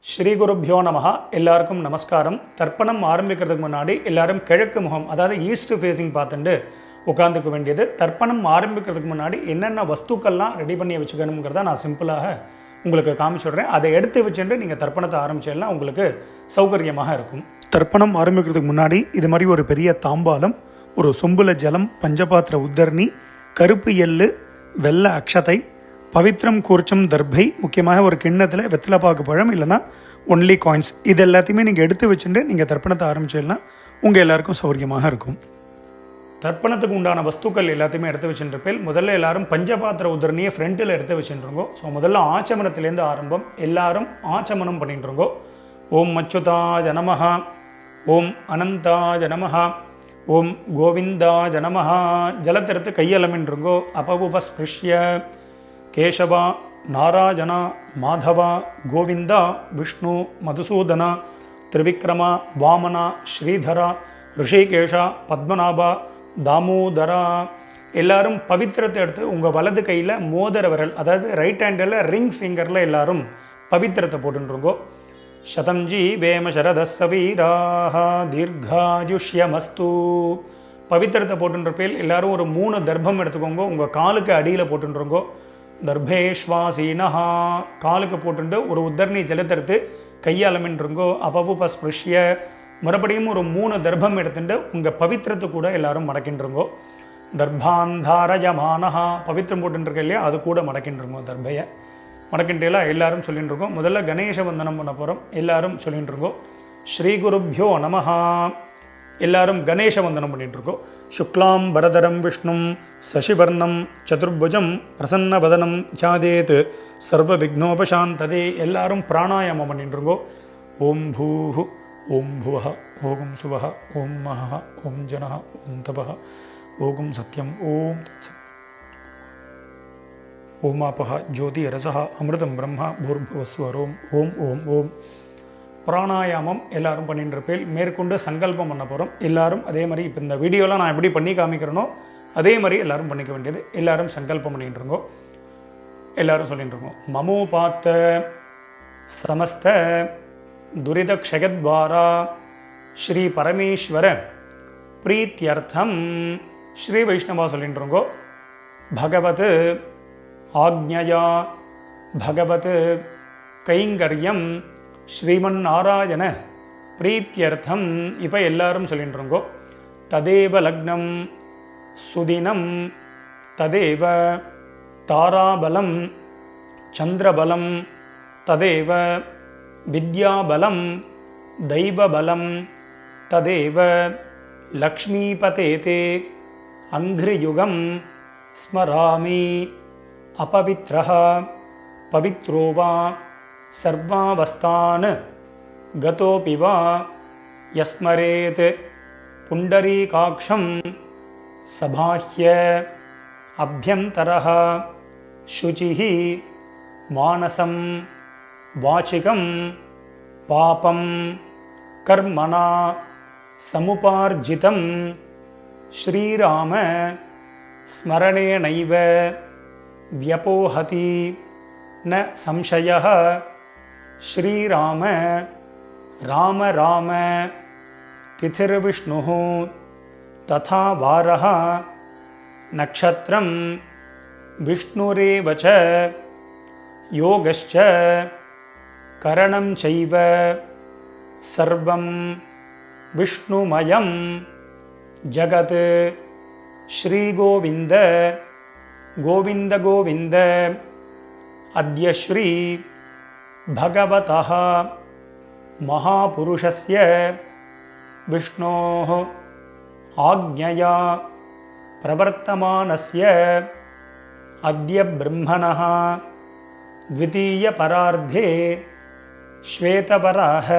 ஸ்ரீ குருப்யோ நமஹ. எல்லாருக்கும் நமஸ்காரம். தர்ப்பணம் ஆரம்பிக்கிறதுக்கு முன்னாடி எல்லாரும் கிழக்கு முகம், அதாவது ஈஸ்ட் ஃபேஸிங் பார்த்துட்டு உட்காந்துக்க வேண்டியது. தர்ப்பணம் ஆரம்பிக்கிறதுக்கு முன்னாடி என்னென்ன வஸ்துக்கள்லாம் ரெடி பண்ணி வச்சுக்கணுங்கிறத நான் சிம்பிளாக உங்களுக்கு காமிச்சுடுறேன். அதை எடுத்து வச்சுட்டு நீங்கள் தர்ப்பணத்தை ஆரம்பிச்சேன்னா உங்களுக்கு சௌகரியமாக இருக்கும். தர்ப்பணம் ஆரம்பிக்கிறதுக்கு முன்னாடி இது மாதிரி ஒரு பெரிய தாம்பாலம், ஒரு சொம்புல ஜலம், பஞ்சபாத்திர உத்தரணி, கருப்பு எள்ளு, வெள்ளை அக்ஷதை, பவித்ரம் கூர்ச்சம் தர்பை, முக்கியமாக ஒரு கிண்ணத்தில் வெத்தலைப்பாக்கு பழம் இல்லைனா ஒன்லி காயின்ஸ், இது எல்லாத்தையுமே நீங்கள் எடுத்து வச்சுட்டு நீங்கள் தர்ப்பணத்தை ஆரம்பிச்சீங்கன்னா உங்கள் எல்லாருக்கும் சௌகரியமாக இருக்கும். தர்ப்பணத்துக்கு உண்டான வஸ்துக்கள் எல்லாத்தையுமே எடுத்து வச்சுருப்பேன். முதல்ல எல்லாரும் பஞ்சபாத்திர உதரணியை ஃப்ரண்ட்டில் எடுத்து வச்சுருங்கோ. ஸோ முதல்ல ஆச்சமனத்திலேருந்து ஆரம்பம். எல்லாரும் ஆச்சமனம் பண்ணிட்டுருங்கோ. ஓம் அச்சுதாய நமஹ, ஓம் அனந்தாய நமஹ, ஓம் கோவிந்தாய நமஹ. ஜலத்திறத்து கையலமின்றுங்கோ. அபவுபஸ்பிருஷ்ய கேசவா, நாராயணா, மாதவா, கோவிந்தா, விஷ்ணு, மதுசூதனா, திரிவிக்ரமா, வாமனா, ஸ்ரீதரா, ரிஷிகேஷா, பத்மநாபா, தாமோதரா. எல்லாரும் பவித்திரத்தை எடுத்து உங்கள் வலது கையில் மோதிர விரல், அதாவது ரைட் ஹேண்டில் ரிங் ஃபிங்கரில் எல்லாரும் பவித்திரத்தை போட்டுருங்கோ. சதம்ஜி வேம சரதசவீராக தீர்காயுஷ்யமஸ்து. பவித்திரத்தை போட்டுருப்பேல் எல்லாரும் ஒரு 3 தர்ப்பம் எடுத்துக்கோங்க. உங்கள் காலுக்கு அடியில் போட்டுருங்கோ. தர்பேஷ்வாசீனஹா, காலுக்கு போட்டுட்டு ஒரு உத்தரணி ஜலத்தெடுத்து கையாலமின்றுங்கோ. அபவுபஸ்பிருஷ்ய, மறுபடியும் ஒரு 3 தர்ப்பம் எடுத்துட்டு உங்கள் பவித்திரத்தை கூட எல்லாரும் மடக்கின்றுங்கோ. தர்பாந்தாரயமானஹா, பவித்திரம் போட்டுருக்க இல்லையா, அது கூட மடக்கின்றுங்கோ. தர்பையை மடக்கின்றேலாம் எல்லாரும் சொல்லிட்டு இருக்கோம். முதல்ல கணேச வந்தனம் பண்ண போகிறோம். எல்லாரும் சொல்லிட்டு இருக்கோம். ஸ்ரீ குருப்யோ நமஹா. எல்லாரும் கணேச வந்தனம் பண்ணிட்டுருக்கோம். சுக்லாம் பரதரம் விஷ்ணும் சசிவர்ணம் சதுர்புஜம் பிரசன்னவதனம் தியாதேத் சர்வ விக்னோபசாந்ததே. எல்லாரும் பிராணாயாமம் பண்ணிட்டுருக்கோம். ஓம் பூஹு, ஓம் புவஹ, ஓம் சுவஹ, ஓம் மஹ, ஓம் ஜனஹ, ஓம் தபஹ, ஓம் சத்யம், ஓம் ஓமாபஹ ஜோதி ரசஹ அமிர்தம் பிரம்மா பூர்புவஸ்வரோம். ஓம் ஓம் ஓம். பிராணாயாமம் எல்லாரும் பண்ணிட்டு இருப்பேன். மேற்கொண்டு சங்கல்பம் பண்ண போகிறோம். எல்லாரும் அதே மாதிரி இப்போ இந்த வீடியோலாம் நான் எப்படி பண்ணி காமிக்கிறேனோ அதே மாதிரி எல்லாரும் பண்ணிக்க வேண்டியது. எல்லாரும் சங்கல்பம் பண்ணிட்டு இருக்கோம். எல்லாரும் சொல்லிட்டு இருக்கோம். மமோ பார்த்த சமஸ்த துரித க்ஷயத்வாரா ஸ்ரீ பரமேஸ்வர பிரீத்தியர்த்தம். ஸ்ரீ வைஷ்ணவா சொல்லிட்டு இருக்கோம். பகவத் ஆக்ஞயா பகவத் கைங்கரியம் ஸ்ரீமன் நாராயண பிரீத்தியர்த்தம். இப்போ எல்லாரும் சொல்லிட்டு இருக்கோம். ததேவ லக்னம் சுதினம் ததேவ தாராபலம் சந்திரபலம் ததேவ வித்யாபலம் தெய்வபலம் ததேவ லக்ஷ்மீபதேதே அங்கிரியுகம் ஸ்மராமி. அபவித்ரஹ பவித்ரோ வா சர்வாவஸ்தான் கதோபி வா யஸ்மரேத் புண்டரீகாக்ஷம் சபாஹ்ய அப்யந்தரஹ சுசிஹி மானசம் வாசிகம் பாபம் கர்மணா சமுபார்ஜிதம் ஸ்ரீராம ஸ்மரணேனைவ வ்யபோஹதி ந சம்சயः. ஸ்ரீராம ராம ராம திதிர்விஷ்ணுः ததா வாரः நக்ஷத்ரம் விஷ்ணுரேவ ச யோகஸ்ச கரணம் சைவ சர்வம் விஷ்ணுமயம் ஜகத். ஸ்ரீகோவிந்த கோவிந்த கோவிந்த. அத்ய ஸ்ரீ பகவதः மகாபுருஷஸ்ய விஷ்ணோः ஆக்ஞயா பிரவர்த்தமானஸ்ய அத்ய பிரம்மணः த்விதீய பரார்த்தே ஸ்வேதபராஹ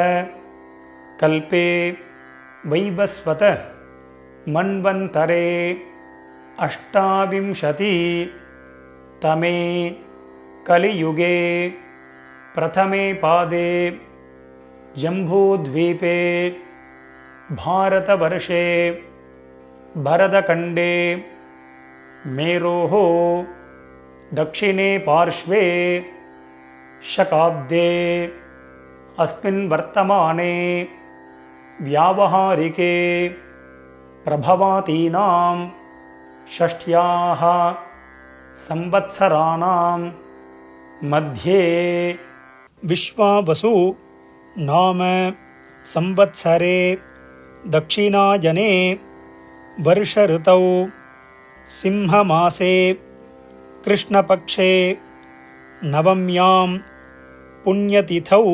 கல்பே வைவஸ்வத மன்வந்தரே அஷ்டாவிம்சதி தமே கலியுகே பிரதமே பாதே ஜம்பூத்வீபே பாரதவர்ஷே பரதகண்டே மேரோः दक्षिणे पार्श्वे शकाब्दे अस्मिन् वर्तमाने व्यावहारिके प्रभवातीनां षष्ट्याः संवत्सराणां मध्ये विश्वावसु नाम संवत्सरे दक्षिणायने वर्षऋतौ सिंहमासे कृष्णपक्षे नवम्यां पुण्यतिथौ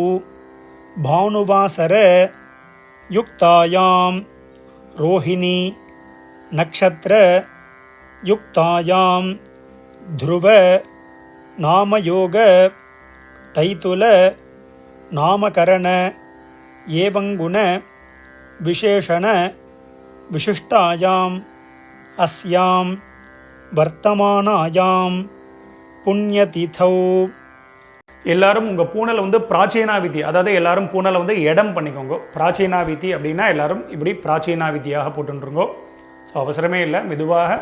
भानुवासर युक्तायां रोहिणी नक्षत्र युक्तायां ध्रुव नामयोग तैतुल नामकरण एवंगुण विशेषण विशिष्टायां अस्यां वर्तमानायां पुण्यतिथौ. எல்லாரும் உங்கள் பூனலை வந்து பிராச்சீனாவிதி, அதாவது எல்லாரும் பூனலை வந்து இடம் பண்ணிக்கோங்க. பிராச்சீனாவிதி அப்படின்னா எல்லாரும் இப்படி பிராச்சீனாவிதியாக போட்டுருங்கோ. ஸோ அவசரமே இல்லை, மெதுவாக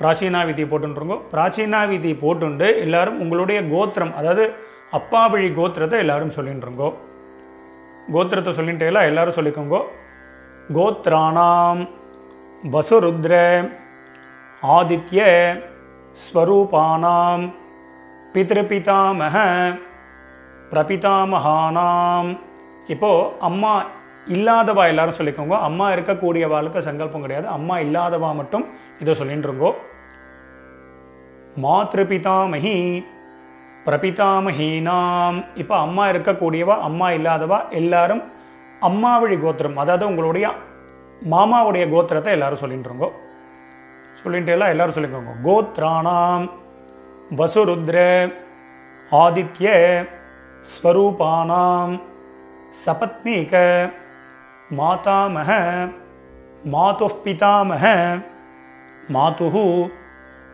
பிராச்சீனாவிதி போட்டுருங்கோ. பிராச்சீனாவிதி போட்டுண்டு எல்லாரும் உங்களுடைய கோத்திரம், அதாவது அப்பா வழி கோத்திரத்தை எல்லாரும் சொல்லிட்டுருங்கோ. கோத்திரத்தை சொல்லிட்டேலாம் எல்லாரும் சொல்லிக்கோங்க. கோத்ராணாம் வசுருத்ர ஆதித்ய ஸ்வரூபானாம் பித்ருபிதாமக பிரபிதாமகானாம். இப்போது அம்மா இல்லாதவா எல்லாரும் சொல்லிக்கோங்க. அம்மா இருக்கக்கூடியவாளுக்கு சங்கல்பம் கிடையாது, அம்மா இல்லாதவா மட்டும் இதை சொல்லிட்டுருங்கோ. மாத்ருபிதாமகி பிரபிதாமகீனாம். இப்போ அம்மா இருக்கக்கூடியவா அம்மா இல்லாதவா எல்லாரும் அம்மா வழி கோத்திரம், அதாவது உங்களுடைய மாமாவுடைய கோத்திரத்தை எல்லாரும் சொல்லிட்டுருங்கோ. சொல்லிட்டு எல்லாம் எல்லாரும் சொல்லிக்கோங்க. கோத்ராணாம் வசுருத்ர ஆதித்ய ஸ்வரூபானாம் சபத்னீக மாதாமக மாதுः பிதாமக மாதுः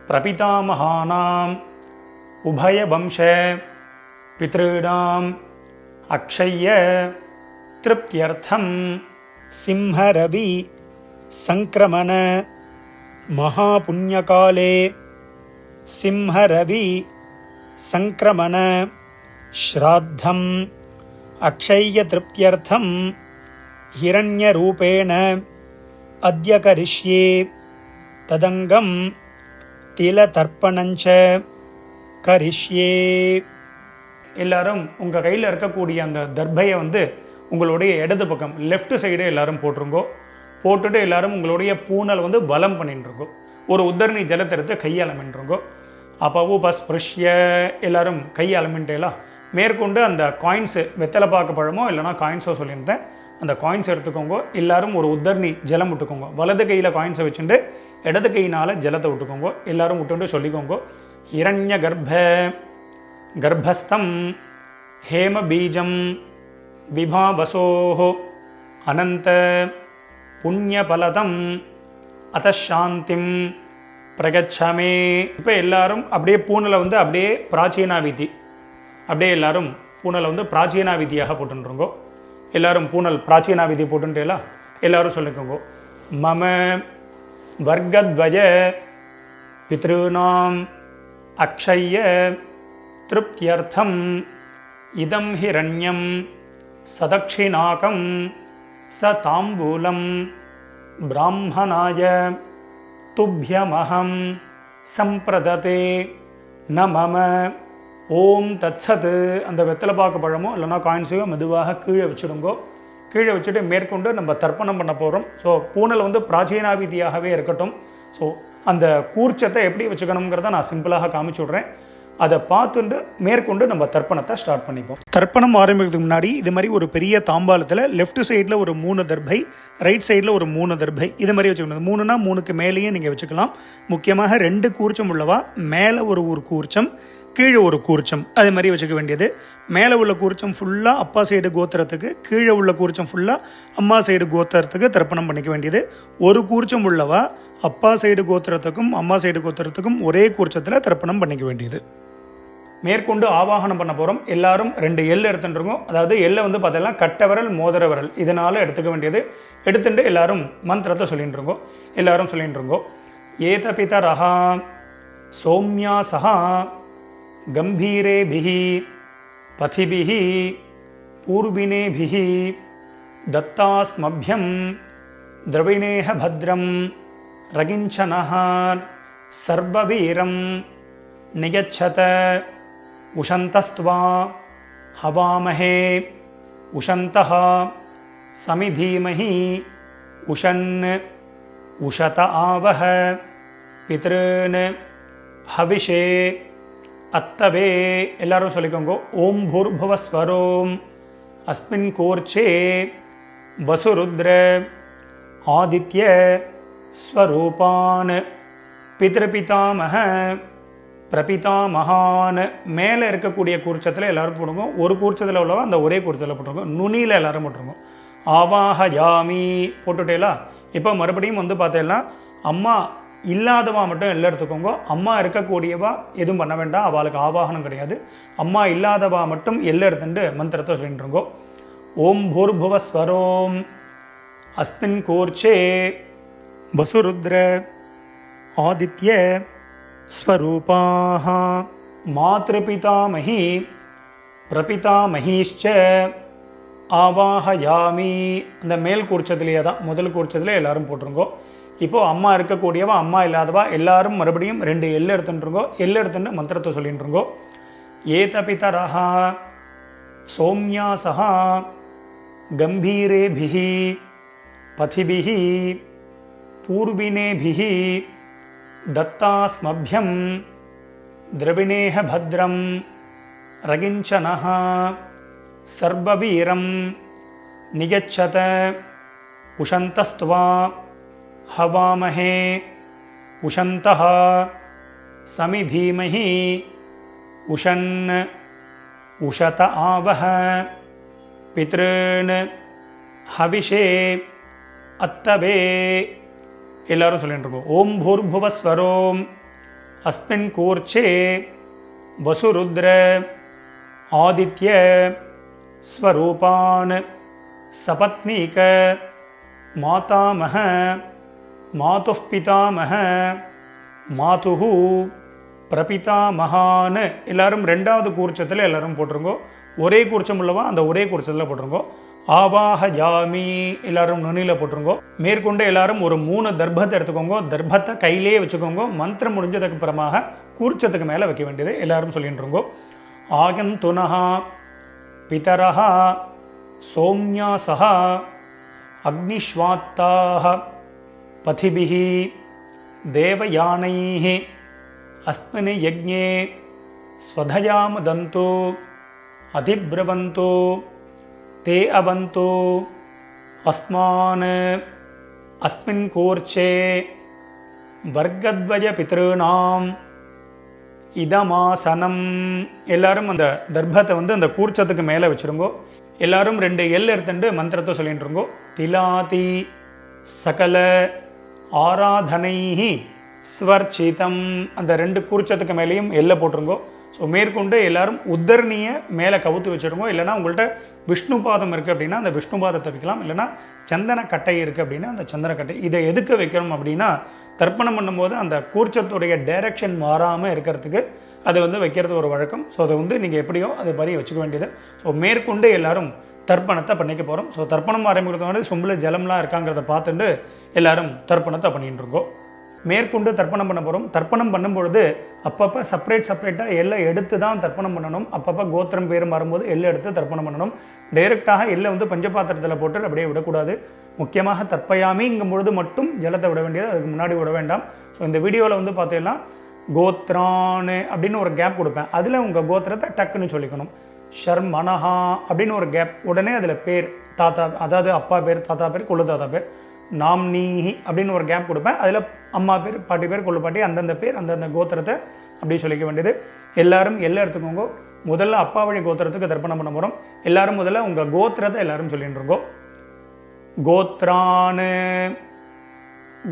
பிரபிதாமகானாம் உபயவம்ச பித்ருணாம் அக்ஷய்ய திருப்தியர்த்தம் சிம்ஹரவி சங்கிரமண महापुण्यकाले सिंहरवि संक्रमण श्राद्धम अक्षय्य तृप्त्यर्थम हिरण्यरूपेण अद्य करिष्ये तदंगम तिलतर्पणञ्च करिष्ये. எல்லாரும் உங்கள் கையில் இருக்கக்கூடிய அந்த தர்பையை வந்து உங்களுடைய இடது பக்கம் லெஃப்ட் சைடு எல்லாரும் போட்டுருங்கோ. போட்டுட்டு எல்லாரும் உங்களுடைய பூனல் வந்து பலம் பண்ணிட்டுருக்கோம். ஒரு உத்தரணி ஜலத்தை எடுத்து கையாளமின்றிருங்கோ. அப்போ உபஸ்பிருஷ்ய எல்லாரும் கையாளமின்ட்டேலாம் மேற்கொண்டு அந்த காயின்ஸு வெத்தலை பாக்கு பழமோ இல்லைனா காயின்ஸோ சொல்லியிருந்தேன், அந்த காயின்ஸை எடுத்துக்கோங்க. எல்லாரும் ஒரு உத்தரணி ஜலம் விட்டுக்கோங்க. வலது கையில் காயின்ஸை வச்சுட்டு இடது கையினால் ஜலத்தை விட்டுக்கோங்க. எல்லாரும் விட்டுட்டு சொல்லிக்கோங்க. ஹிரண்ய கர்ப்பஸ்தம் ஹேம பீஜம் விபாவசோஹோ அனந்த புண்ணியபலதம் அதசாந்திம் பிரகச்சமே. இப்போ எல்லாரும் அப்படியே பூனலை வந்து அப்படியே பிராச்சீனாவிதி, அப்படியே எல்லாரும் பூனலை வந்து பிராச்சீனாவிதியாக போட்டுருங்கோ. எல்லாரும் பூனல் பிராச்சீனாவிதி போட்டுட்டேலாம் எல்லாரும் சொல்லிக்கோங்க. மம வர்க்கத்வய பித்ருணாம் அக்ஷய்ய திருப்தியர்த்தம் இதம் ஹிரண்யம் சதக்ஷிணாகம் ச தாம்பூலம் பிராமணாய துப்யமஹம் சம்பிரததே ந மம ஓம் தத்சத். அந்த வெத்தலை பாக்கு பழமோ இல்லைனா காயின்ஸையோ மெதுவாக கீழே வச்சுடுங்கோ. கீழே வச்சுட்டு மேற்கொண்டு நம்ம தர்ப்பணம் பண்ண போகிறோம். ஸோ பூனல் வந்து பிராச்சீனாவிதியாகவே இருக்கட்டும். ஸோ அந்த கூர்ச்சத்தை எப்படி வச்சுக்கணுங்கிறத நான் சிம்பிளாக காமிச்சு விட்றேன். அதை பார்த்துட்டு மேற்கொண்டு நம்ம தர்ப்பணத்தை ஸ்டார்ட் பண்ணிப்போம். தர்ப்பணம் ஆரம்பிக்கிறதுக்கு முன்னாடி இது மாதிரி ஒரு பெரிய தாம்பாளத்தில் லெஃப்ட் சைடில் ஒரு 3 தர்பை, ரைட் சைடில் ஒரு 3 தர்பை, இது மாதிரி வச்சுக்கணும். 3னா 3க்கு மேலேயும் நீங்கள் வச்சுக்கலாம். முக்கியமாக 2 கூர்ச்சம் உள்ளவா மேலே ஒரு கூர்ச்சம், கீழே ஒரு கூர்ச்சம், அது மாதிரி வச்சுக்க வேண்டியது. மேலே உள்ள கூர்ச்சம் ஃபுல்லாக அப்பா சைடு கோத்திரத்துக்கு, கீழே உள்ள கூர்ச்சம் ஃபுல்லாக அம்மா சைடு கோத்திரத்துக்கு தர்ப்பணம் பண்ணிக்க வேண்டியது. ஒரு கூர்ச்சம் உள்ளவா அப்பா சைடு கோத்திரத்துக்கும் அம்மா சைடு கோத்திரத்துக்கும் ஒரே கூர்ச்சத்தில் தர்ப்பணம் பண்ணிக்க வேண்டியது. மேற்கொண்டு ஆவாகனம் பண்ண போகிறோம். எல்லாரும் 2 எள் எடுத்துட்டுருக்கோம். அதாவது எள்ளை வந்து பார்த்தீங்கன்னா கட்ட விரல் மோதிர விரல் இதனால் எடுத்துக்க வேண்டியது. எடுத்துட்டு எல்லாரும் மந்திரத்தை சொல்லிட்டு இருக்கோம். எல்லாரும் சொல்லிட்டு இருக்கோம். ஏத பிதரஹா சௌமியா சஹா கம்பீரேபிஹி பதிபிஹி पूर्विनेभिः दत्तास्मभ्यं द्रविणेह भद्रं रगिञ्चनः सर्ववीरं नियच्छत उशन्तस्त्वा हवामहे उशन्तः समिधीमहि उशन् उशत आवह पितॄन् हविषे अत्तवे எல்லாரும் சொல்லிக்கோங்க. ஓம் பூர்புவஸ்வரோம் அஸ்மின் கோர்ச்சே வசுருத்ர ஆதித்ய ஸ்வரூபான் பித்ருபிதாமக பிரபிதாமகான். மேலே இருக்கக்கூடிய கூர்ச்சத்தில் எல்லாரும் போடுங்க. ஒரு கூர்ச்சத்தில் உள்ளவா அந்த ஒரே கூர்ச்சத்தில் போட்டுருங்க. நுனியில் எல்லாரும் போட்டுருங்க. ஆவாஹயாமி போட்டுட்டேலா. இப்போ மறுபடியும் வந்து பார்த்தேன்னா அம்மா இல்லாதவா மட்டும் எல்லாம் எடுத்துக்கோங்க. அம்மா இருக்கக்கூடியவா எதுவும் பண்ண வேண்டாம், அவளுக்கு ஆவாகனம் கிடையாது. அம்மா இல்லாதவா மட்டும் எல்லாம் எடுத்துட்டு மந்திரத்தை சொல்லிட்டுருங்கோ. ஓம் பூர்புவஸ்வரோம் அஸ்மின் கோர்ச்சே வசுருத்ர ஆதித்ய ஸ்வரூபாः மாத்ருபிதாமஹி பிரபிதாமஹீஷ்ச ஆவாஹயாமி. அந்த மேல் கூர்ச்சத்திலேயே தான், முதல் கூர்ச்சத்தில் எல்லாரும் போட்டுருங்கோ. இப்போது அம்மா இருக்கக்கூடியவா அம்மா இல்லாதவா எல்லாரும் மறுபடியும் 2 எள்ளு எடுத்துட்டுருங்கோ. எள்ளு எடுத்துட்டு மந்திரத்தை சொல்லிட்டுருங்கோ. ஏதபிதரஹ சோம்யாசஹ கம்பீரேபிஹி பதிபிஹி பூர்வினேபிஹி दत्तास्मभ्यं द्रविणेह भद्रं रगिञ्चनः सर्ववीरं नियच्छत उशन्तस्त्वा हवामहे उशन्तः समिधीमहि उशन् उशत आवह पितॄन् हविषे अत्तवे எல்லாரும் சொல்லிட்டு இருக்கோம். ஓம் பூர்புவஸ்வரோம் அஸ்மின் கூர்ச்சே வசுருத்ர ஆதித்ய ஸ்வரூபான் சபத்னீக மாதாமஹ மாதுः பிதாமஹ மாதுஹு பிரபிதாமகான். எல்லாரும் 2வது கூர்ச்சத்தில் எல்லாரும் போட்டிருங்கோ. ஒரே கூர்ச்சம் உள்ளவா அந்த ஒரே கூர்ச்சத்தில் போட்டிருங்கோ. ஆவாஹயாமி எல்லாரும் நுனியில் போட்டுருங்கோ. மேற்கொண்டு எல்லாரும் ஒரு 3 தர்பத்தை எடுத்துக்கோங்க. தர்பத்தை கையிலேயே வச்சுக்கோங்க. மந்திரம் முடிஞ்சதுக்கு அப்புறமாக கூர்ச்சத்துக்கு மேலே வைக்க வேண்டியது எல்லாரும் சொல்லிட்டுருங்கோ. ஆகந்துனஹா பிதரஹா சோம்யாசஹா அக்னிஷ்வாத்தாஹ பதிபிஹி தேவயானைஹி அஸ்மின் யஜ்ஞே ஸ்வதயாமதந்து அதிப்ரவந்து ते अवन्तु अस्मान् अस्मिन् कोर्चे वर्गद्वय पितॄणाम् இதமாசனம். எல்லாரும் அந்த தர்பத்தை வந்து அந்த கூர்ச்சத்துக்கு மேலே வச்சுருங்கோ. எல்லாரும் 2 எள் எடுத்துட்டு மந்திரத்தை சொல்லிட்டுருங்கோ. திலாதி சகல ஆராதனைஹி ஸ்வர்ச்சிதம். அந்த 2 கூர்ச்சத்துக்கு மேலேயும் எல்லை போட்டுருங்கோ. ஸோ மேற்கொண்டு எல்லாரும் உத்தரணியை மேலே கவுத்து வச்சுருங்கோ. இல்லைனா உங்கள்கிட்ட விஷ்ணு பாதம் இருக்குது அப்படின்னா அந்த விஷ்ணு பாதத்தை வைக்கலாம். இல்லைனா சந்தன கட்டை இருக்குது அப்படின்னா அந்த சந்தன கட்டை. இதை எதுக்கு வைக்கணும் அப்படின்னா தர்ப்பணம் பண்ணும்போது அந்த கூர்ச்சத்துடைய டைரக்ஷன் மாறாமல் இருக்கிறதுக்கு அதை வந்து வைக்கிறது ஒரு வழக்கம். ஸோ அதை வந்து நீங்கள் எப்படியோ அதை மாதிரி வச்சுக்க வேண்டியது. ஸோ மேற்கொண்டு எல்லாரும் தர்ப்பணத்தை பண்ணிக்க போகிறோம். ஸோ தர்ப்பணம் ஆரம்பிக்கிறதுனால சொம்பில் ஜலம்லாம் இருக்காங்கிறத பார்த்துட்டு எல்லாரும் தர்ப்பணத்தை பண்ணிட்டு இருக்கோம். மேற்கொண்டு தர்ப்பணம் பண்ண போகிறோம். தர்ப்பணம் பண்ணும்பொழுது அப்பப்போ செப்பரேட்டாக எல்லை எடுத்து தான் தர்ப்பணம் பண்ணணும். அப்பப்போ கோத்திரம் பேர் மாறும்போது எல்லை எடுத்து தர்ப்பணம் பண்ணணும். டைரெக்டாக எல்லை வந்து பஞ்சபாத்திரத்தில் போட்டு அப்படியே விடக்கூடாது. முக்கியமாக தர்ப்பயாமிங்கும் பொழுது மட்டும் ஜலத்தை விட வேண்டியது, அதுக்கு முன்னாடி விட வேண்டாம். ஸோ இந்த வீடியோவில் வந்து பார்த்தீங்கன்னா கோத்ரான்னு அப்படின்னு ஒரு கேப் கொடுப்பேன். அதில் உங்கள் கோத்திரத்தை டக்குன்னு சொல்லிக்கணும். ஷர்மனஹா அப்படின்னு ஒரு கேப், உடனே அதில் பேர் தாத்தா, அதாவது அப்பா பேர், தாத்தா பேர், கொள்ளு தாத்தா பேர். நாம்னீஹி அப்படின்னு ஒரு கேப் கொடுப்பேன். அதில் அம்மா பேர், பாட்டி பேர், கொள்ளு பாட்டி, அந்தந்த பேர், அந்தந்த கோத்திரத்தை அப்படி சொல்லிக்க வேண்டியது. எல்லாரும் எல்லாம் எடுத்துக்கோங்க. முதல்ல அப்பா வழி கோத்திரத்துக்கு தர்ப்பணம் பண்ண போகிறோம். எல்லாரும் முதல்ல உங்கள் கோத்திரத்தை எல்லாரும் சொல்லிட்டு இருக்கோம். கோத்ரான்னு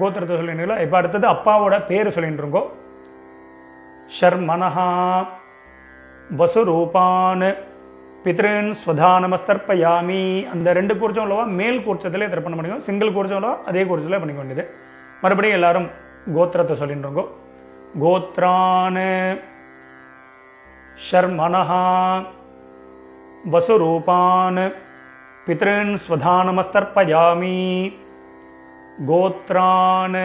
கோத்திரத்தை சொல்லிட்டுங்களா. இப்போ அடுத்தது அப்பாவோட பேர் சொல்லிட்டு இருக்கோம். ஷர்மனஹா வசுரூபான் பித்ருன் ஸ்வதானமஸ்தர்ப்பயாமி. அந்த 2 கூர்ச்சம் உள்ளவா மேல் கூர்ச்சத்திலே தர்ப்பணம் பண்ணிக்கோ. சிங்கிள் கூர்ச்சம் உள்ளவா அதே கூர்ச்சத்தில் பண்ணிக்க வேண்டியது. மறுபடியும் எல்லாரும் கோத்திரத்தை சொல்லிட்டு இருக்கோம். கோத்ரான் ஷர்மனஹா वसुरूपान् पितॄन् स्वधानमस्तर्पयामि गोत्रान्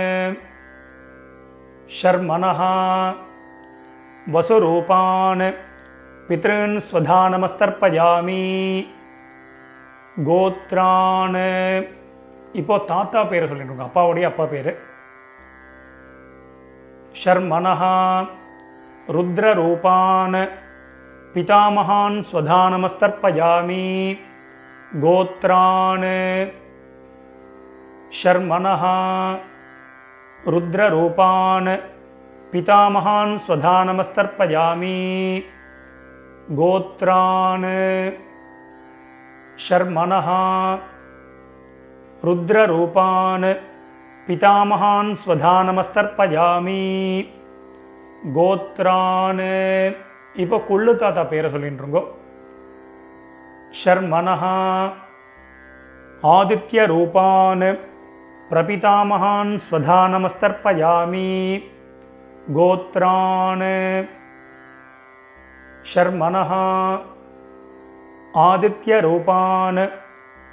शर्मणः वसुरूपान् पितॄन् स्वधानमस्तर्पयामि गोत्रान् இப்போ தாத்தா பேரை சொல்லிட்டு அப்பாவுடைய அப்பா பேர் शर्मणः रुद्ररूपान् पितामहान् स्वधानमस्तर्पयामि गोत्रान् शर्मणः रुद्ररूपान् पितामहान् स्वधानमस्तर्पयामि गोत्रान् शर्मणः रुद्ररूपान् पितामहान् स्वधानमस्तर्पयामि गोत्रान् இப்போ குள்ளு தாத்தா பேரை சொல்லிட்டுருங்கோ शर्मणः आदित्यरूपान् प्रपितामहान् स्वधानमस्तर्पयामि गोत्रान् शर्मणः आदित्यरूपान्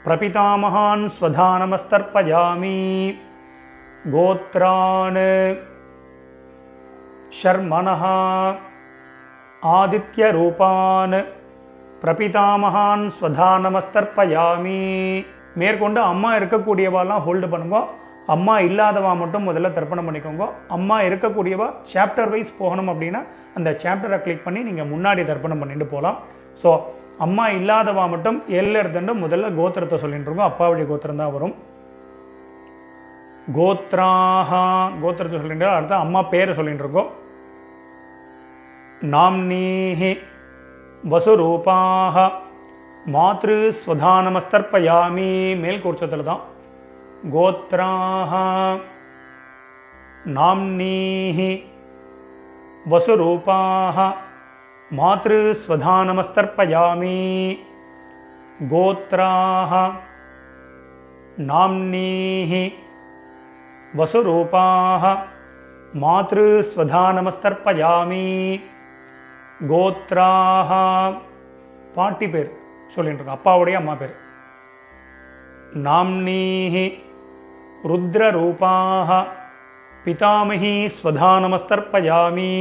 प्रपितामहान् स्वधानमस्तर्पयामि गोत्रान् शर्मणः आदित्यरूपान् प्रपितामहान् स्वधानमस्तर्पयामि மேற்கொண்டு அம்மா இருக்கக்கூடியவாலாம் ஹோல்டு பண்ணுங்க. அம்மா இல்லாதவா மட்டும் முதல்ல தர்ப்பணம் பண்ணிக்கோங்க. அம்மா இருக்கக்கூடியவா சாப்டர் வைஸ் போகணும் அப்படின்னா அந்த சாப்டரை கிளிக் பண்ணி நீங்கள் முன்னாடி தர்ப்பணம் பண்ணிட்டு போகலாம். ஸோ அம்மா இல்லாதவா மட்டும் எல்ல எடுத்துட்டு முதல்ல கோத்திரத்தை சொல்லிட்டு இருக்கோம். அப்பாவுடைய கோத்திரம் தான் வரும். கோத்ராஹ கோத்திரத்தை சொல்லிட்டு அடுத்த அம்மா பேரை சொல்லிட்டு இருக்கோம். நாம்னீஹி வசுரூபாஹ மாத்ரு ஸ்வதானமஸ்தர்ப்பயாமி மேல் கோட்சத்தில் தான். கோத்ராஹ நாம்னீஹி வசுரூபாஹ மாத்ரு ஸ்வதானமஸ்தர்ப்பயாமி கோத்ராஹ நாம்னீஹி वसुरूपाः मातृस्वधानमस्तर्पयामि गोत्राः பாட்டி பேர் சொல்லிட்டு அப்பாவுடைய அம்மா பேர். நாம்னீஹி ருத்ரரூபாः பிதாமகி ஸ்வதானமஸ்தர்ப்பயாமி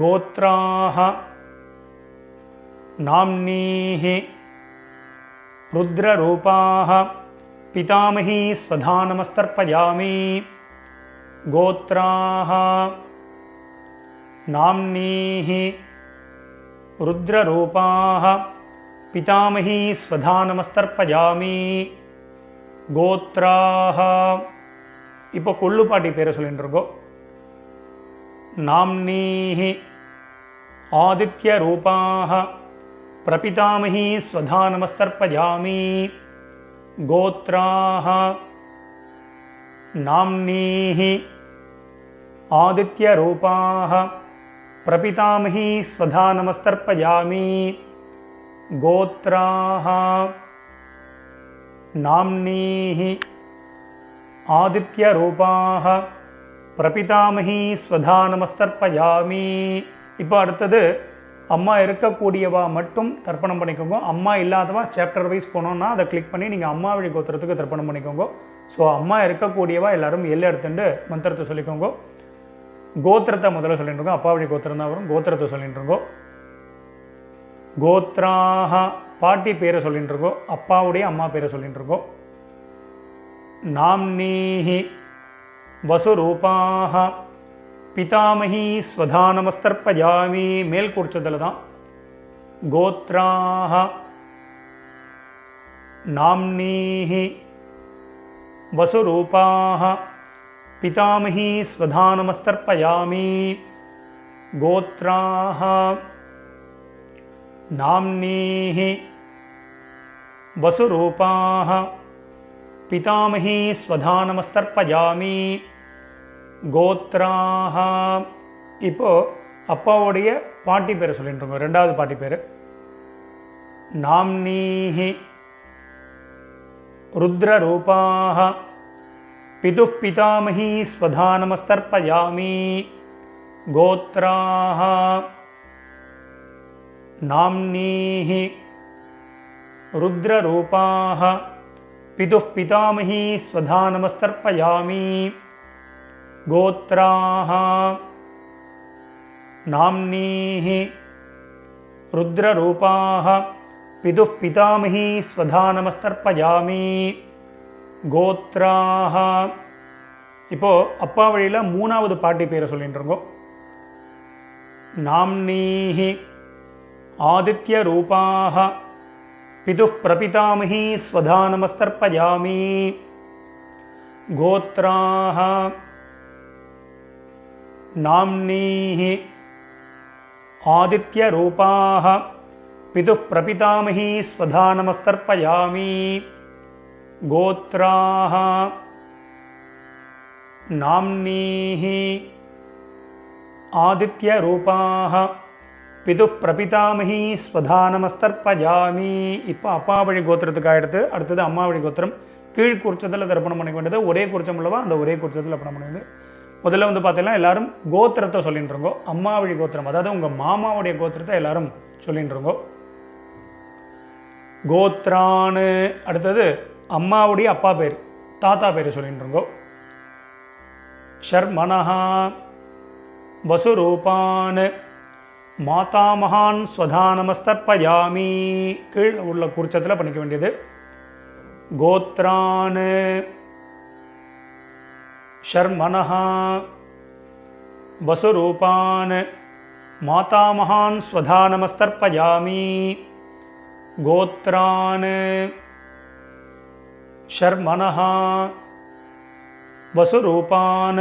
கோத்ராः நாம்னீஹி ருத்ரரூபாः पितामही स्वधानमस्तर्पयामि गोत्राः नाम्नीः रुद्ररूपाः पितामही स्वधानमस्तर्पयामि गोत्राः இப்போ கொள்ளுப்பாட்டி பேரை சொல்லிட்டு இருக்கோம். नाम्नीः आदित्यरूपाः प्रपितामही स्वधानमस्तर्पयामि गोत्राः नाम्नीः आदित्यरूपाः प्रपितामही स्वधानमस्तर्पयामि गोत्राः नाम्नीः आदित्यरूपाः प्रपितामही स्वधानमस्तर्पयामि இப்போ அடுத்தது அம்மா இருக்கக்கூடியவா மட்டும் தர்ப்பணம் பண்ணிக்கோங்க. அம்மா இல்லாதவா சாப்டர் வைஸ் போனோன்னா அதை கிளிக் பண்ணி நீங்கள் அம்மா வழி கோத்திரத்துக்கு தர்ப்பணம் பண்ணிக்கோங்க. ஸோ அம்மா இருக்கக்கூடியவா எல்லாரும் எல்லை எடுத்துட்டு மந்திரத்தை சொல்லிக்கோங்க. கோத்திரத்தை முதல்ல சொல்லிட்டு இருக்கோம். அப்பா வழி கோத்திரம் தான் வரும். கோத்திரத்தை சொல்லிட்டு இருக்கோம். கோத்ராஹ பாட்டி பேரை சொல்லிட்டு இருக்கோம். அப்பாவுடைய அம்மா பேரை சொல்லிட்டு இருக்கோம். நாம்னீஹி வசுரூபாஹ पितामही स्वधानमस्तर्पयामि மேல் கூர்ச்சதில் தான். கோத்ராஹ நாம்னீஹி வசுரூபாஹ पितामही स्वधानमस्तर्पयामि गोत्राः नाम्नीः वसुरूपाः पितामही स्वधानमस्तर्पयामि गोत्राः இப்போ அப்பாவுடைய பாட்டி பேரை சொல்லிட்டு இருக்கோம். ரெண்டாவது பாட்டி பேர் நாம்னீஹி ருத்ரரூபாः पितुः पितामही स्वधानमस्तर्पयामि गोत्राः नाम्नीः रुद्ररूपाः पितुः पितामही स्वधा नमस्तर्पयामि गोत्राः नाम्नीः रुद्ररूपाः पितुः पितामही स्वधा नमस्तर्पयामि गोत्राः இப்போ அப்பா வழியில் மூணாவது பாட்டி பேரை சொல்லிட்டு இருக்கோம். நாம்னீஹி ஆதித்ய ரூபாக பிதுः பிரபிதாமஹி ஸ்வதா நமஸ்தர்ப்பயாமி கோத்ராः நாம்னீஹி ஆதித்ய ரூபாக பிதுः பிரபிதாமஹி ஸ்வதா நமஸ்தர்ப்பயாமி கோத்ராः नाम्नीः आदित्यरूपाः पितुः प्रपितामही स्वधा नमस्तर्पयामि. இப்போ அப்பா வழி கோத்திரத்துக்கு ஆயிடுத்து. அடுத்தது அம்மா வழி கோத்திரம். கீழ் குறிச்சத்தில் தர்ப்பணம் பண்ணிக்க வேண்டியது. ஒரே குறிச்சம் உள்ளவா அந்த ஒரே குறிச்சத்தில் தர்ப்பணம் பண்ணியது. முதல்ல வந்து பார்த்தீங்கன்னா எல்லாரும் கோத்திரத்தை சொல்லிட்டு இருக்கோ. அம்மா வழி கோத்திரம் அதாவது உங்கள் மாமாவுடைய கோத்திரத்தை எல்லாரும் சொல்லிட்டு இருக்கோ. கோத்ரான்னு அடுத்தது அம்மாவுடைய அப்பா பேர் தாத்தா பேர் சொல்லிட்டு இருக்கோ. शर्मणः वसुरूपान् मातामहान् स्वधा नमस्तर्पयामि. கீழ் உள்ள குறிச்சத்தில் பண்ணிக்க வேண்டியது. கோத்ரான் शर्मणः वसुरूपान् मातामहान् स्वधा नमस्तर्पयामि गोत्रान् शर्मणः वसुरूपान्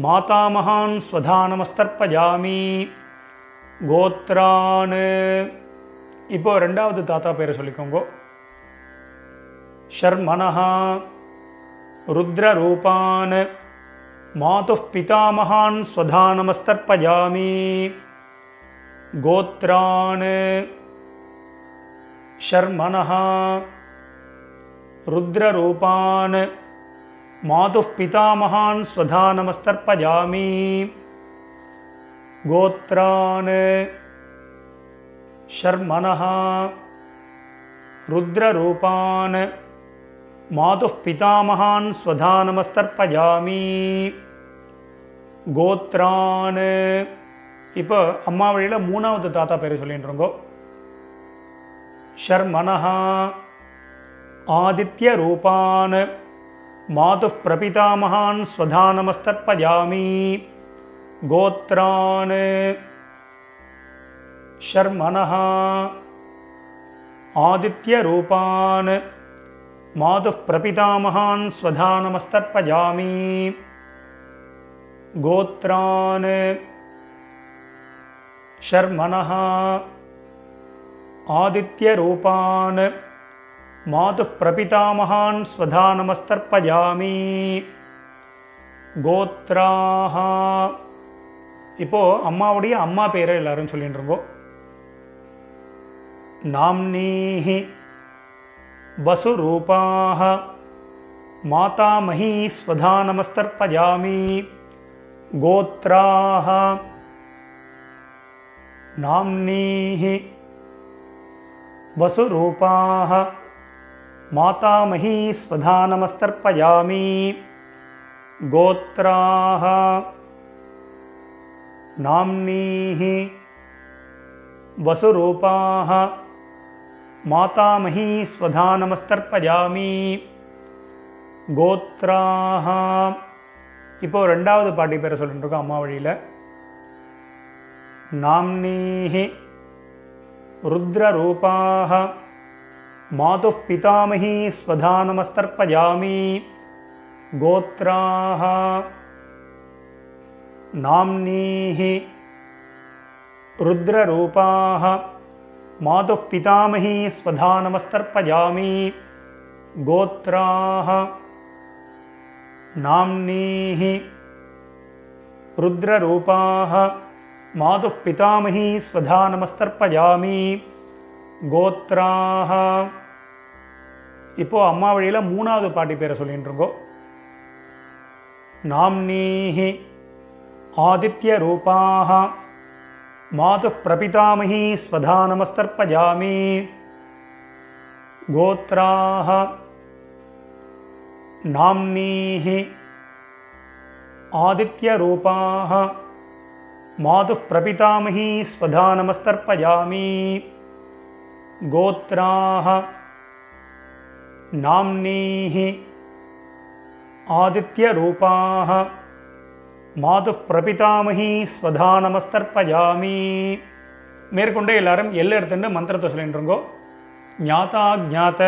मातामहान् स्वधा नमस्तर्पयामि गोत्रान्. இப்போ ரெண்டாவது தாத்தா பேரை சொல்லிக்கோங்க. शर्मणः रुद्ररूपान् मातुः पितामहान् स्वधा नमस्तर्पयामि गोत्रान् शर्मणः रुद्ररूपान् मातुः पितामहान् स्वधा नमस्तर्पयामि गोत्रान् शर्मणः रुद्ररूपान् मातुः पितामहान् स्वधा नमस्तर्पयामि गोत्रान्. இப்போ அம்மா வழியில் மூணாவது தாத்தா பேரை சொல்லிட்டு இருக்கோ. शर्मणः आदित्यरूपान् मातुः प्रपितामहान् स्वधा नमस्तर्पयामि गोत्रान् शर्मणः आदित्यरूपान् मातुः प्रपितामहान् स्वधा नमस्तर्पयामि गोत्रान् शर्मणः आदित्यरूपान् मातुः प्रपितामहान् स्वधा नमस्तर्पयामि गोत्राः. இப்போ அம்மாவுடைய அம்மா பேரை எல்லாரும் சொல்லிட்டு இருக்கோ. नाम्नीः वसुरूपाः मातामही स्वधा नमस्तर्पयामि गोत्राः नाम्नीः वसुरूपाः मातामही स्वधा नमस्तर्पयामि गोत्राः नाम्नीः वसुरूपाः मातामही स्वधा नमस्तर्पयामि गोत्राः. இப்போ ரெண்டாவது பாட்டி பேரை சொல்லிட்டு இருக்கோம் அம்மா வழியில். नाम्नीः रुद्ररूपाः मातुः पितामही स्वधा नमस्तर्पयामि गोत्राः नाम्नीः रुद्ररूपाः मातुः पितामही स्वधा नमस्तर्पयामि गोत्राः नाम्नीः रुद्ररूपाः मातुः पितामही स्वधा नमस्तर्पयामि गोत्राः. இப்போ அம்மா வழியில் மூணாவது பாட்டி பேரை சொல்லிட்டு இருக்கோ. नाम्नीः आदित्यरूपाः मातुः प्रपितामही स्वधा नमस्तर्पयामि गोत्राः नाम्नीः आदित्यरूपाः मातुः प्रपितामही स्वधा नमस्तर्पयामि गोत्राः नाम्नीः आदित्यरूपाः मातुः प्रपितामही स्वधा नमस्तर्पयामि மேற்கொண்டு எல்லாரும் எல்லை எடுத்துட்டு மந்திரத்தை சொல்லிட்டுருங்கோ. ஞாதா ஜாத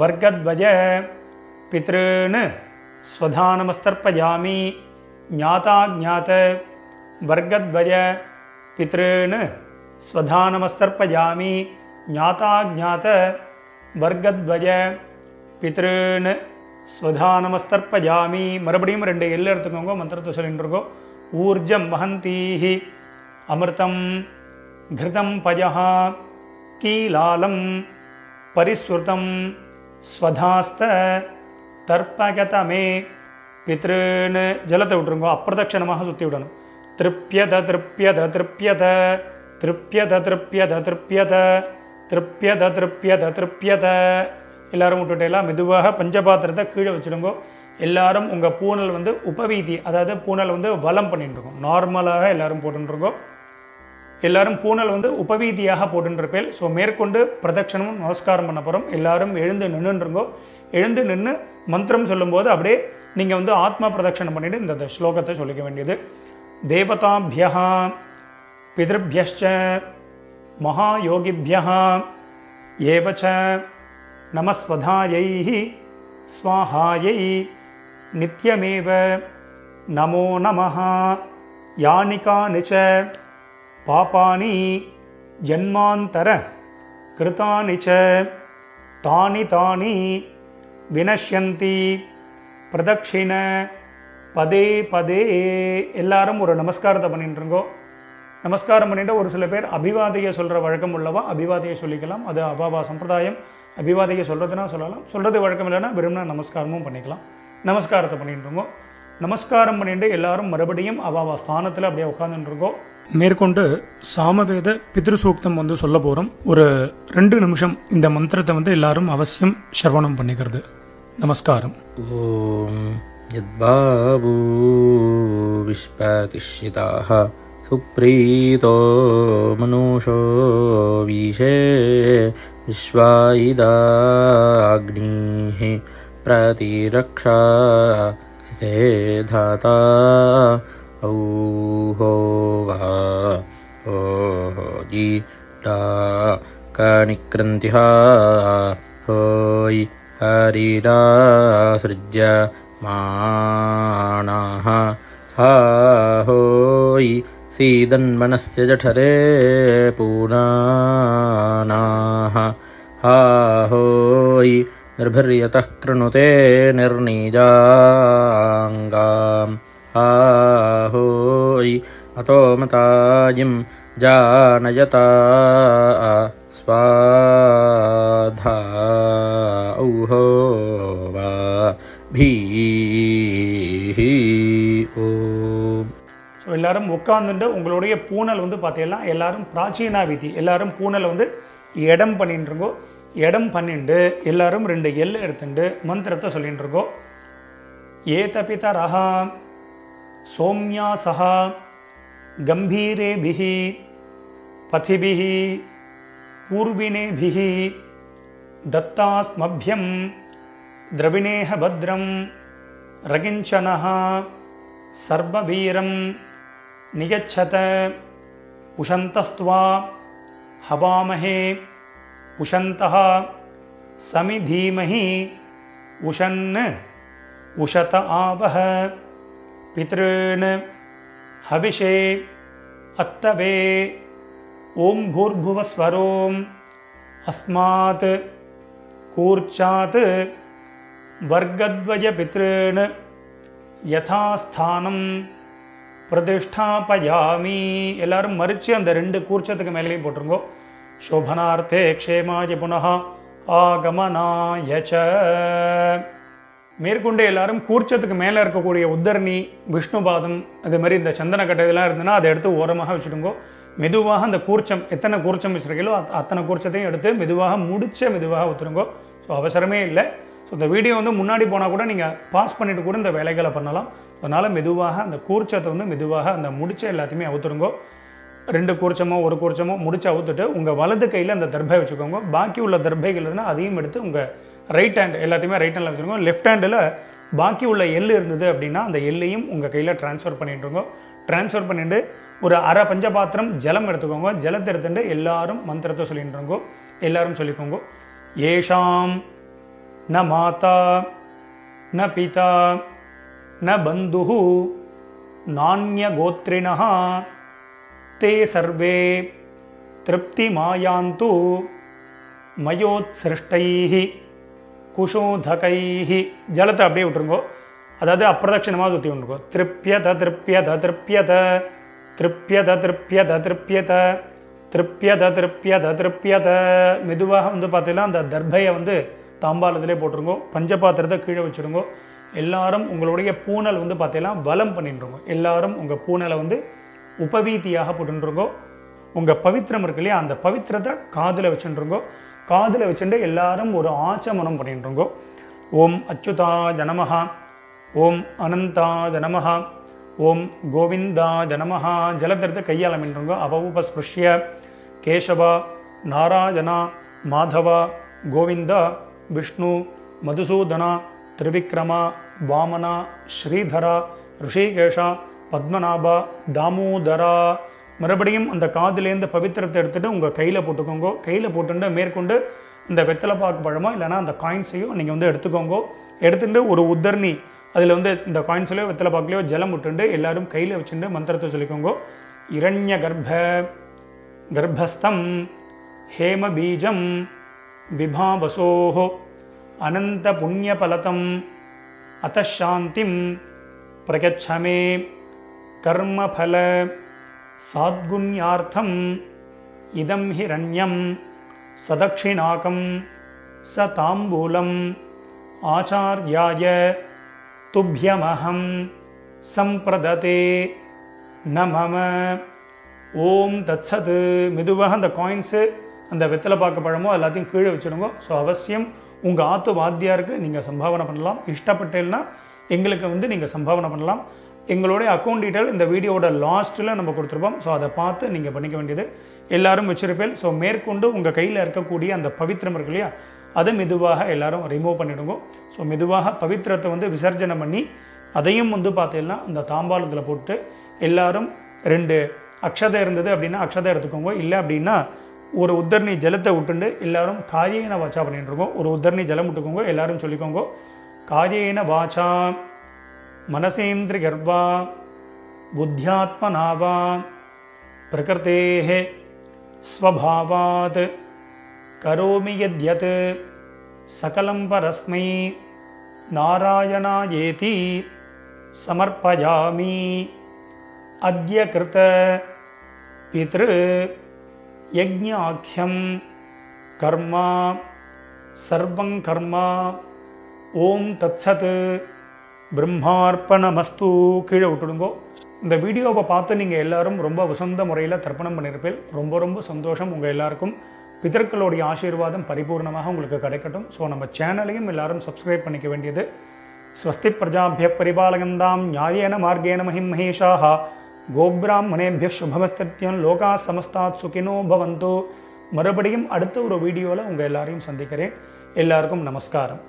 வர்க்கத்வஜ பித்ருன்னு ஸ்வதா நமஸ்தர்ப்பயாமி. ஞாதா ஜாத வர்க்கத்வஜ பித்ருன்னு ஸ்வதா நமஸ்தர்ப்பயாமி. ஞாதா ஜாத வர்க்கத்வஜ பித்ருன்னு ஸ்வதா நமஸ்தர்ப்பயாமி. மறுபடியும் 2 எல்லை எடுத்துக்கோங்க, மந்திரத்தை சொல்லிட்டு இருக்கோம். ஊர்ஜம் வஹந்தீஹி அமிர்தம் கிருதம் பஜஹ கீலாலம் பரிஸ்ருதம் ஸ்வதாஸ்த தர்ப்பகதமே பித்ருன்னு ஜலத்தை விட்டுருங்கோ. அப்பிரதட்சணமாக சுற்றி விடணும். திருப்யத திருப்யத திருப்யத திருப்யத திருப்யத திருப்யத திருப்யத திருப்யத திருப்யத. எல்லாரும் விட்டுட்டேலாம் மெதுவாக பஞ்சபாத்திரத்தை கீழே வச்சுடுங்கோ. எல்லாரும் உங்கள் பூனல் வந்து உபவீதி, அதாவது பூனல் வந்து வலம் பண்ணிட்டுருக்கோம். நார்மலாக எல்லாரும் போட்டுருக்கோம். எல்லாரும் பூனல் வந்து உபவீதியாக போட்டுருப்பேன். ஸோ மேற்கொண்டு பிரதட்சணமும் நமஸ்காரம் பண்ண போகிறோம். எல்லாரும் எழுந்து நின்றுருங்கோ. எழுந்து நின்று மந்திரம் சொல்லும்போது அப்படியே நீங்கள் வந்து ஆத்மா பிரதட்சணம் பண்ணிவிட்டு இந்த ஸ்லோகத்தை சொல்லிக்க வேண்டியது. தேவதாபியः பிதృभ्यश्च மகாயோகிभ्यः ஏவச்ச நமஸ்வதாயை ஸ்வாஹாயை நித்யமேவ நமோ நமः. யானிகானி ச பாபானி ஜன்மாந்தர கிருதானி ச தானி தானி வினஷ்யந்தி பிரதட்சிண பதே பதே. எல்லாரும் ஒரு நமஸ்காரத்தை பண்ணிட்டுருங்கோ. நமஸ்காரம் பண்ணிட்டு ஒரு சில பேர் அபிவாதையை சொல்கிற வழக்கம் உள்ளவா அபிவாதையை சொல்லிக்கலாம். அது அபாவா சம்பிரதாயம். அபிவாதையை சொல்கிறதுனா சொல்லலாம், சொல்கிறது வழக்கம் இல்லைன்னா விரும்பின நமஸ்காரமும் பண்ணிக்கலாம். நமஸ்காரத்தை பண்ணிட்டுருங்கோ. நமஸ்காரம் பண்ணிட்டு எல்லாரும் மறுபடியும் அபாவா ஸ்தானத்தில் அப்படியே உட்காந்துட்டுருக்கோம். மேற்கொண்டு சாமவேத பித்ருசூக்தம் வந்து சொல்ல போகிறோம். ஒரு 2 நிமிஷம் இந்த மந்திரத்தை வந்து எல்லாரும் அவசியம் ஸ்ரவணம் பண்ணிக்கிறது. நமஸ்காரம். ஓம் யத்பாபு விஸ்வதிஷ்யிதாஹ சுப்ரீதோ மனுஷோ வீஷே விஸ்வாயிதாக்னிஹி பிரதிரக்ஷா சிதே தாதா ஔஹோவா ஓஹோஜி டா கணிக்ரந்திஹா ஹோய் ஹரிராஸ்ருஜ்ய மாணாஹ ஹோய் சீதன்மனஸ்ய ஜఠரே பூனானாஹ ஹோய் நிர்பிர்யதः க்ருணுதே நிர்ணீஜாங்காம் ஹோய் அதோ மதாயிம் ஜானயதா ஸ்வாதா ஔஹோவா பீஹி ஓம். ஸோ எல்லோரும் உட்காந்துட்டு உங்களுடைய பூனல் வந்து பார்த்தீங்கன்னா எல்லாரும் பிராச்சீனா விதி, எல்லாரும் பூனலை வந்து இடம் பண்ணிட்டுருங்கோ. இடம் பண்ணிட்டு எல்லாரும் 2 எல்லை எடுத்துட்டு மந்திரத்தை சொல்லிட்டு இருக்கோம். ஏதபிதரஹ சோம்யாசஹ கம்பீரேபிஹி பதிபிஹி பூர்வினேபிஹி தத்தாஸ்மभ्यं द्रविणेह भद्रं रगिञ्चनः सर्ववीरं नियच्छत उशन्तस्त्वा हवामहे उशन्तः समिधीमहि उशन् उशत आवह पितॄन् हविषे अत्तवे ओं भूर्भुवस्वरों अस्मात् कूर्चात् वर्गद्वय पितॄन् यथास्थानं प्रतिष्ठापयामि. எல்லாரும் மறிச்சு அந்த 2 கூர்ச்சத்துக்கு மேலேயும் போட்டுருங்கோ. शोभनार्थे क्षेमाय पुनः आगमनाय च. மேற்கொண்டு எல்லாரும் கூர்ச்சத்துக்கு மேலே இருக்கக்கூடிய உத்தரணி, விஷ்ணுபாதம், அது மாதிரி இந்த சந்தனக்கட்டை இதெல்லாம் இருந்ததுன்னா அதை எடுத்து ஓரமாக வச்சுடுங்கோ. மெதுவாக அந்த கூர்ச்சம், எத்தனை கூர்ச்சம் வச்சுருக்கீங்களோ அத்தனை கூர்ச்சத்தையும் எடுத்து மெதுவாக மெதுவாக ஊற்றுருங்கோ. ஸோ அவசரமே இல்லை. ஸோ இந்த வீடியோ வந்து முன்னாடி போனால் கூட நீங்கள் பாஸ் பண்ணிவிட்டு கூட இந்த வேலைகளை பண்ணலாம். அதனால் மெதுவாக அந்த கூர்ச்சத்தை வந்து மெதுவாக அந்த முடிச்ச எல்லாத்தையுமே அவுத்துருங்கோ. 2 கூர்ச்சமோ 1 கூர்ச்சமோ முடிச்சு அவுத்துட்டு உங்கள் வலது கையில் அந்த தர்பை வச்சுக்கோங்க. பாக்கி உள்ள தர்பைகள் இருந்தால் அதையும் எடுத்து உங்கள் ரைட் ஹேண்ட் எல்லாத்தையுமே ரைட் ஹேண்டில் வச்சுருக்கோங்க. லெஃப்ட் ஹேண்டில் பாக்கி உள்ள எள்ளு இருந்தது அப்படின்னா அந்த எள்ளையும் உங்கள் கையில் ட்ரான்ஸ்ஃபர் பண்ணிட்டுருங்க. ட்ரான்ஸ்ஃபர் பண்ணிட்டு ஒரு அரை பஞ்சபாத்திரம் ஜலம் எடுத்துக்கோங்க. ஜலத்தை எடுத்துட்டு எல்லாரும் மந்திரத்தை சொல்லிட்டுருங்கோ. எல்லாரும் சொல்லிக்கோங்க. ஏஷாம் ந மாதா ந பிதா ந பந்துஹு நான்ய கோத்ரிணஹ தே சர்வே திருப்தி மாயாந்து மயோத்சிருஷ்டைஹி குஷோதகைஹி. ஜலத்தை அப்படியே விட்டுருங்கோ. அதாவது அப்பிரதட்சணமாக சுற்றி விட்டுருங்கோ. திருப்யத திருப்யத திருப்யத திருப்யத திருப்யத திருப்யத திருப்யத திருப்யத திருப்யத. மெதுவாக வந்து பார்த்தீங்கன்னா அந்த தர்பையை வந்து தாம்பாளத்திலே போட்டுருங்கோ. பஞ்சபாத்திரத்தை கீழே வச்சுருங்கோ. எல்லாரும் உங்களுடைய பூனல் வந்து பார்த்தீங்கன்னா வலம் பண்ணிட்டுருங்கோ. எல்லாரும் உங்கள் பூனலை வந்து உபவீதியாக போட்டுருங்கோ. உங்கள் பவித்திரம் இருக்கு இல்லையா, அந்த பவித்திரத்தை காதில் வச்சுருங்கோ. காதில் வச்சுட்டு எல்லாரும் ஒரு ஆச்சமனம் பண்ணிட்டுருங்கோ. ஓம் அச்சுதாய நமஹ, ஓம் அனந்தாய நமஹ, ஓம் கோவிந்தாய நமஹ. ஜலத்திரத்தை கையால் மின்றுங்கோ. அபவுபஸ்பிருஷ்ய கேசவா நாராயணா மாதவா கோவிந்தா விஷ்ணு மதுசூதனா திரிவிக்ரமா வாமனா ஸ்ரீதரா ரிஷிகேஷா பத்மநாபா தாமோதரா. மறுபடியும் அந்த காதிலேருந்து பவித்திரத்தை எடுத்துகிட்டு உங்கள் கையில் போட்டுக்கோங்க. கையில் போட்டுட்டு மேற்கொண்டு இந்த வெத்தலை பாக்கு பழமோ இல்லைனா அந்த காயின்ஸையும் நீங்கள் வந்து எடுத்துக்கோங்க. எடுத்துகிட்டு ஒரு உத்தரணி அதில் வந்து இந்த காயின்ஸ்லையோ வெத்தலை பாக்குலையோ ஜலம் விட்டுண்டு எல்லாரும் கையில் வச்சுட்டு மந்திரத்தை சொல்லிக்கோங்க. இரண்ய கர்ப்பஸ்தம் ஹேம பீஜம் விபாவசோஹோ அனந்த புண்ணியபலதம் அத்தசாந்திம் பிரகச்சமே கர்மபல சாத்குண்யார்த்தம் இதம் ஹிரண்யம் சதக்ஷிணாகம் ச தாம்பூலம் ஆச்சார்யாய துப்யமஹம் சம்பிரததே நமம. ஓம் தத்சத். மெதுவாக அந்த காயின்ஸு அந்த வெத்தலை பாக்கு பழமோ எல்லாத்தையும் கீழே வச்சுடுங்க. ஸோ அவசியம் உங்கள் ஆத்து வாத்தியாருக்கு நீங்கள் சம்பாவனை பண்ணலாம். இஷ்டப்பட்டேன்னா எங்களுக்கு வந்து நீங்கள் சம்பாவனை பண்ணலாம். எங்களுடைய அக்கௌண்ட் டீட்டெயில் இந்த வீடியோட லாஸ்ட்டில் நம்ம கொடுத்துருப்போம். ஸோ அதை பார்த்து நீங்கள் பண்ணிக்க வேண்டியது. எல்லோரும் வச்சிருப்பேன். ஸோ மேற்கொண்டு உங்கள் கையில் இருக்கக்கூடிய அந்த பவித்திரம் இருக்கு இல்லையா, அதை மெதுவாக எல்லாரும் ரிமூவ் பண்ணிவிடுங்க. ஸோ மெதுவாக பவித்திரத்தை வந்து விசர்ஜனை பண்ணி அதையும் வந்து பார்த்தீங்கன்னா அந்த தாம்பாளத்தில் போட்டு எல்லாரும் 2 அக்ஷதை இருந்தது அப்படின்னா அக்ஷதை எடுத்துக்கோங்க. இல்லை அப்படின்னா ஒரு உத்தரணி ஜலத்தை விட்டுண்டு எல்லாரும் காயேன வாச்சா பண்ணிட்டுருக்கோம். ஒரு உத்தரணி ஜலம் விட்டுக்கோங்க. எல்லாரும் சொல்லிக்கோங்க. காயேன வாச்சா மனசேந்திரி கர்வா புத்தியாத்மனாவா பிரகிருதேஹ ஸ்வபாவாத் கரோமி யத்யத் சகலம் பரஸ்மை நாராயணாயேதி சமர்ப்பயாமி. அத்ய கிருத பித்ரு யஜ்ஞாக்யம் கர்மா சர்வங் கர்மா. ஓம் தத்சத். பிரம்மார்ப்பணமஸ்து. கீழே விட்டுடுங்கோ. இந்த வீடியோவை பார்த்து நீங்கள் எல்லாரும் ரொம்ப வசந்த முறையில் தர்ப்பணம் பண்ணியிருப்பேன். ரொம்ப ரொம்ப சந்தோஷம். உங்கள் எல்லாருக்கும் பிதர்களுடைய ஆசீர்வாதம் பரிபூர்ணமாக உங்களுக்கு கிடைக்கட்டும். ஸோ நம்ம சேனலையும் எல்லாரும் சப்ஸ்கிரைப் பண்ணிக்க வேண்டியது. ஸ்வஸ்தி பிரஜாபிய பரிபாலகந்தாம் நியாயேன மார்கேன மஹிம் மகேஷாஹ கோபிராமணேபிய சுபமஸ்தித்யம் லோகா சமஸ்தாத் சுகினோ பவந்து. மறுபடியும் அடுத்த ஒரு வீடியோவில் உங்கள் எல்லாரையும் சந்திக்கிறேன். எல்லாருக்கும் நமஸ்காரம்.